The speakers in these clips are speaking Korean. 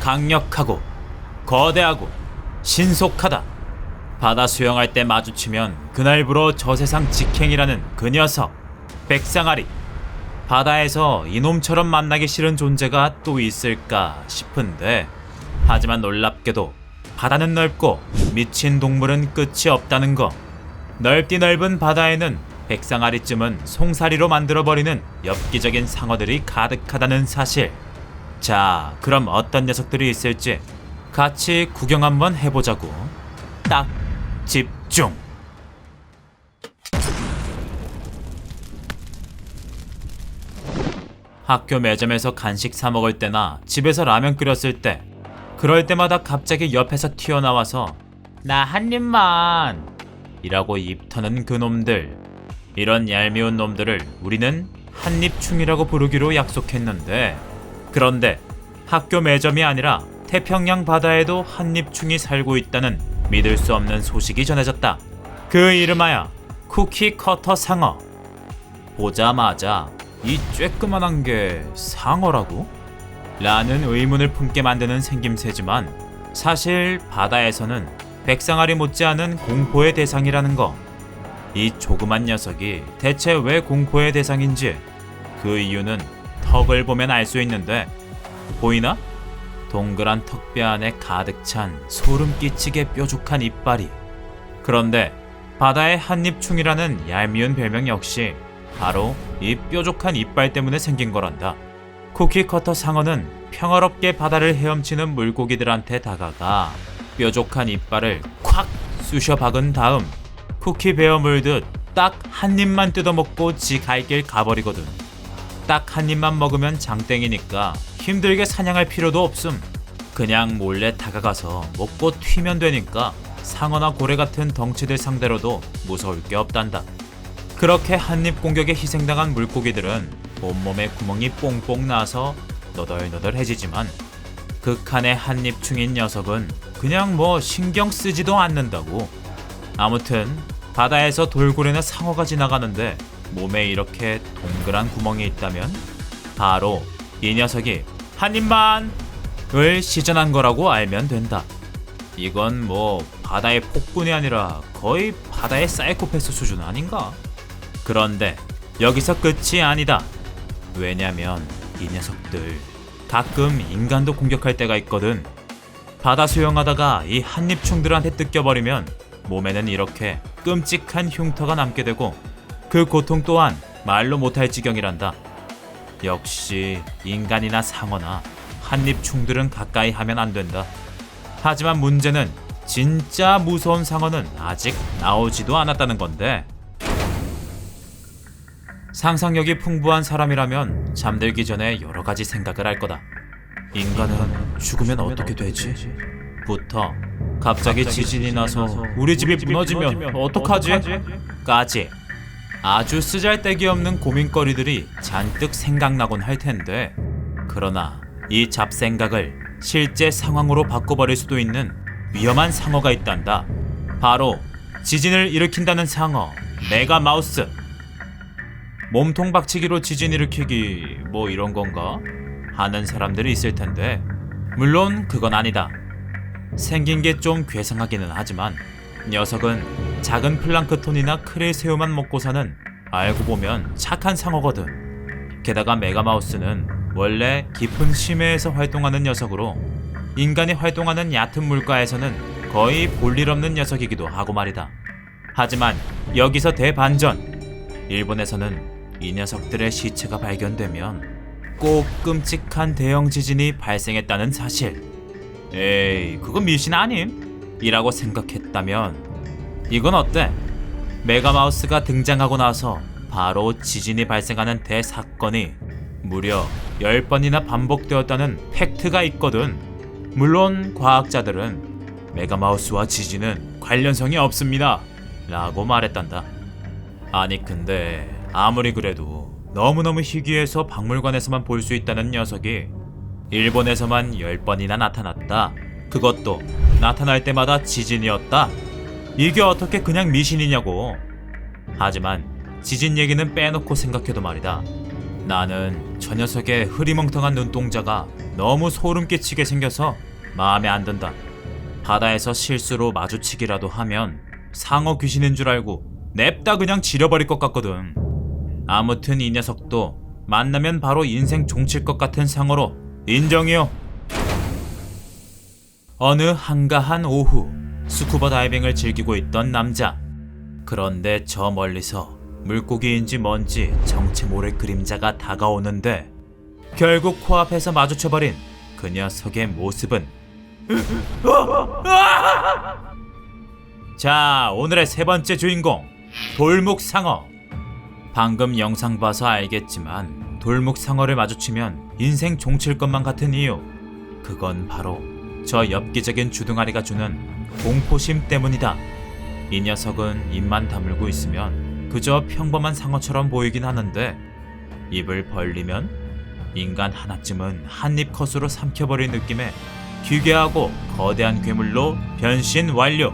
강력하고 거대하고 신속하다. 바다 수영할 때 마주치면 그날부로 저 세상 직행이라는 그 녀석 백상아리. 바다에서 이놈처럼 만나기 싫은 존재가 또 있을까 싶은데, 하지만 놀랍게도 바다는 넓고 미친 동물은 끝이 없다는 거. 넓디 넓은 바다에는 백상아리쯤은 송사리로 만들어버리는 엽기적인 상어들이 가득하다는 사실. 자, 그럼 어떤 녀석들이 있을지 같이 구경 한번 해보자고. 딱 집중! 학교 매점에서 간식 사 먹을 때나 집에서 라면 끓였을 때, 그럴 때마다 갑자기 옆에서 튀어나와서 나 한 입만 이라고 입 터는 그놈들. 이런 얄미운 놈들을 우리는 한입충이라고 부르기로 약속했는데, 그런데 학교 매점이 아니라 태평양 바다에도 한입충이 살고 있다는 믿을 수 없는 소식이 전해졌다. 그 이름하여 쿠키 커터 상어. 보자마자 이 쬐끄만한 게 상어라고? 라는 의문을 품게 만드는 생김새지만, 사실 바다에서는 백상아리 못지않은 공포의 대상이라는 거. 이 조그만 녀석이 대체 왜 공포의 대상인지 그 이유는 턱을 보면 알 수 있는데, 보이나? 동그란 턱뼈 안에 가득 찬 소름 끼치게 뾰족한 이빨이. 그런데 바다의 한입충이라는 얄미운 별명 역시 바로 이 뾰족한 이빨 때문에 생긴 거란다. 쿠키커터 상어는 평화롭게 바다를 헤엄치는 물고기들한테 다가가 뾰족한 이빨을 콱 쑤셔 박은 다음 쿠키 베어 물듯 딱 한 입만 뜯어먹고 지 갈 길 가버리거든. 딱 한 입만 먹으면 장땡이니까 힘들게 사냥할 필요도 없음. 그냥 몰래 다가가서 먹고 튀면 되니까 상어나 고래 같은 덩치들 상대로도 무서울 게 없단다. 그렇게 한입 공격에 희생당한 물고기들은 온몸에 구멍이 뽕뽕 나서 너덜너덜해지지만, 극한의 한입충인 녀석은 그냥 뭐 신경 쓰지도 않는다고. 아무튼 바다에서 돌고래나 상어가 지나가는데 몸에 이렇게 동그란 구멍이 있다면 바로 이 녀석이 한 입만 을 시전한 거라고 알면 된다. 이건 뭐 바다의 폭군이 아니라 거의 바다의 사이코패스 수준 아닌가? 그런데 여기서 끝이 아니다. 왜냐면 이 녀석들 가끔 인간도 공격할 때가 있거든. 바다 수영하다가 이 한입충들한테 뜯겨버리면 몸에는 이렇게 끔찍한 흉터가 남게 되고, 그 고통 또한 말로 못할 지경이란다. 역시 인간이나 상어나 한입충들은 가까이 하면 안 된다. 하지만 문제는 진짜 무서운 상어는 아직 나오지도 않았다는 건데, 상상력이 풍부한 사람이라면 잠들기 전에 여러 가지 생각을 할 거다. 인간은 죽으면 어떻게 되지? 부터 갑자기 지진이 나서 우리 집이 무너지면 어떡하지? 까지 아주 쓰잘데기 없는 고민거리들이 잔뜩 생각나곤 할 텐데, 그러나 이 잡생각을 실제 상황으로 바꿔버릴 수도 있는 위험한 상어가 있단다. 바로 지진을 일으킨다는 상어, 메가마우스. 몸통 박치기로 지진 일으키기 뭐 이런 건가? 하는 사람들이 있을 텐데, 물론 그건 아니다. 생긴 게 좀 괴상하기는 하지만 녀석은 작은 플랑크톤이나 크릴새우만 먹고 사는 알고 보면 착한 상어거든. 게다가 메가마우스는 원래 깊은 심해에서 활동하는 녀석으로 인간이 활동하는 얕은 물가에서는 거의 볼일 없는 녀석이기도 하고 말이다. 하지만 여기서 대반전. 일본에서는 이 녀석들의 시체가 발견되면 꼭 끔찍한 대형 지진이 발생했다는 사실. 에이, 그건 미신 아님? 이라고 생각했다면 이건 어때? 메가마우스가 등장하고 나서 바로 지진이 발생하는 대사건이 무려 10번이나 반복되었다는 팩트가 있거든. 물론 과학자들은 메가마우스와 지진은 관련성이 없습니다 라고 말했단다. 아니 근데 아무리 그래도 너무너무 희귀해서 박물관에서만 볼 수 있다는 녀석이 일본에서만 10번이나 나타났다. 그것도 나타날 때마다 지진이었다. 이게 어떻게 그냥 미신이냐고. 하지만 지진 얘기는 빼놓고 생각해도 말이다. 나는 저 녀석의 흐리멍텅한 눈동자가 너무 소름 끼치게 생겨서 마음에 안 든다. 바다에서 실수로 마주치기라도 하면 상어 귀신인 줄 알고 냅다 그냥 지려버릴 것 같거든. 아무튼 이 녀석도 만나면 바로 인생 종칠 것 같은 상어로 인정이요. 어느 한가한 오후, 스쿠버 다이빙을 즐기고 있던 남자. 그런데 저 멀리서 물고기인지 뭔지 정체 모를 그림자가 다가오는데 결국 코앞에서 마주쳐버린 그 녀석의 모습은 자, 오늘의 세 번째 주인공, 돌묵상어. 방금 영상 봐서 알겠지만 돌묵상어를 마주치면 인생 종칠 것만 같은 이유, 그건 바로 저 엽기적인 주둥아리가 주는 공포심 때문이다. 이 녀석은 입만 다물고 있으면 그저 평범한 상어처럼 보이긴 하는데 입을 벌리면 인간 하나쯤은 한입 컷으로 삼켜버릴 느낌의 기괴하고 거대한 괴물로 변신 완료.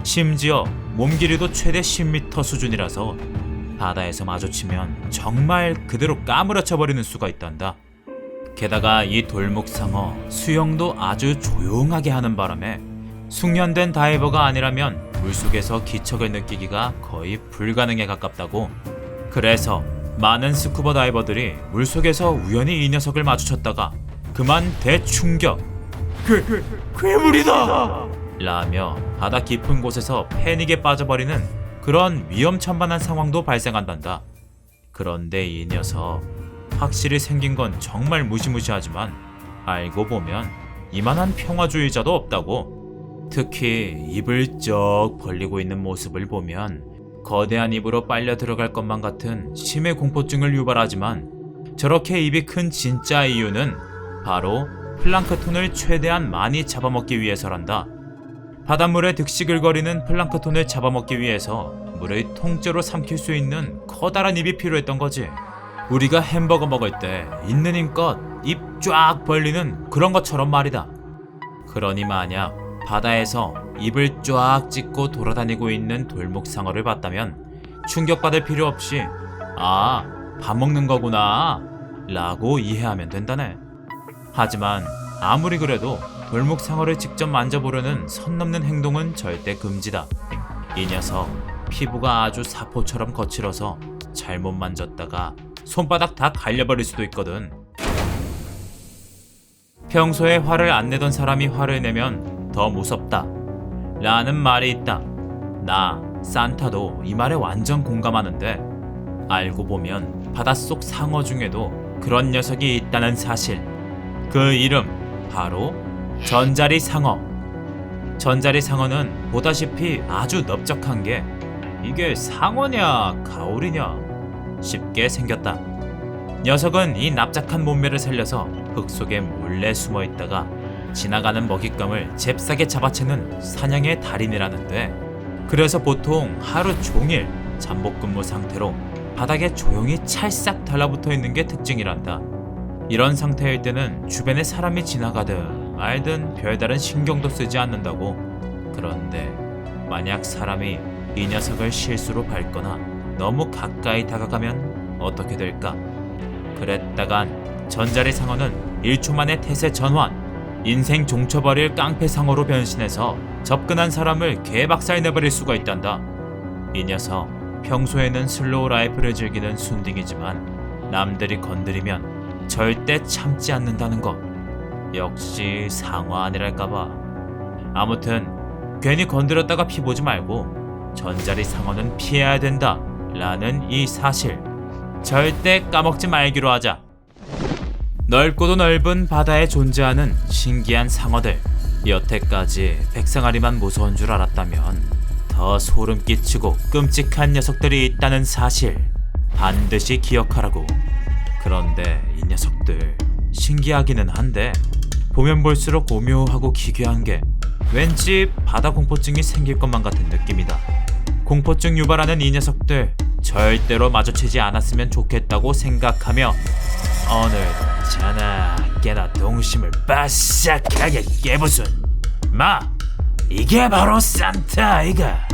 심지어 몸 길이도 최대 10m 수준이라서 바다에서 마주치면 정말 그대로 까무러쳐버리는 수가 있단다. 게다가 이 돌묵상어 수영도 아주 조용하게 하는 바람에 숙련된 다이버가 아니라면 물속에서 기척을 느끼기가 거의 불가능에 가깝다고. 그래서 많은 스쿠버 다이버들이 물속에서 우연히 이 녀석을 마주쳤다가 그만 대충격, 괴물이다! 라며 바다 깊은 곳에서 패닉에 빠져버리는 그런 위험천만한 상황도 발생한단다. 그런데 이 녀석 확실히 생긴 건 정말 무시무시하지만 알고 보면 이만한 평화주의자도 없다고. 특히 입을 쩍 벌리고 있는 모습을 보면 거대한 입으로 빨려 들어갈 것만 같은 심해 공포증을 유발하지만 저렇게 입이 큰 진짜 이유는 바로 플랑크톤을 최대한 많이 잡아먹기 위해서란다. 바닷물에 득시글거리는 플랑크톤을 잡아먹기 위해서 물을 통째로 삼킬 수 있는 커다란 입이 필요했던 거지. 우리가 햄버거 먹을 때 있는 힘껏 입 쫙 벌리는 그런 것처럼 말이다. 그러니 만약 바다에서 입을 쫙 찢고 돌아다니고 있는 돌묵상어를 봤다면 충격받을 필요 없이 아, 밥 먹는 거구나 라고 이해하면 된다네. 하지만 아무리 그래도 돌묵상어를 직접 만져보려는 선 넘는 행동은 절대 금지다. 이 녀석 피부가 아주 사포처럼 거칠어서 잘못 만졌다가 손바닥 다 갈려버릴 수도 있거든. 평소에 화를 안 내던 사람이 화를 내면 더 무섭다 라는 말이 있다. 나 산타도 이 말에 완전 공감하는데 알고 보면 바닷속 상어 중에도 그런 녀석이 있다는 사실. 그 이름 바로 전자리 상어. 전자리 상어는 보다시피 아주 넓적한 게 이게 상어냐 가오리냐 싶게 생겼다. 녀석은 이 납작한 몸매를 살려서 흙 속에 몰래 숨어 있다가 지나가는 먹잇감을 잽싸게 잡아채는 사냥의 달인이라는데, 그래서 보통 하루 종일 잠복근무 상태로 바닥에 조용히 찰싹 달라붙어 있는 게 특징이란다. 이런 상태일 때는 주변에 사람이 지나가든 말든 별다른 신경도 쓰지 않는다고. 그런데 만약 사람이 이 녀석을 실수로 밟거나 너무 가까이 다가가면 어떻게 될까? 그랬다간 전자리 상어는 1초 만에 태세 전환, 인생 종쳐버릴 깡패 상어로 변신해서 접근한 사람을 개박살 내버릴 수가 있단다. 이 녀석 평소에는 슬로우 라이프를 즐기는 순딩이지만 남들이 건드리면 절대 참지 않는다는 것. 역시 상어 아니랄까봐. 아무튼 괜히 건드렸다가 피 보지 말고 전자리 상어는 피해야 된다 라는 이 사실 절대 까먹지 말기로 하자. 넓고도 넓은 바다에 존재하는 신기한 상어들. 여태까지 백상아리만 무서운 줄 알았다면 더 소름 끼치고 끔찍한 녀석들이 있다는 사실 반드시 기억하라고. 그런데 이 녀석들 신기하기는 한데 보면 볼수록 오묘하고 기괴한 게 왠지 바다 공포증이 생길 것만 같은 느낌이다. 공포증 유발하는 이 녀석들 절대로 마주치지 않았으면 좋겠다고 생각하며 오늘도 자나 깨나 동심을 바싹하게 깨부순 마, 이게 바로 산타 아이가.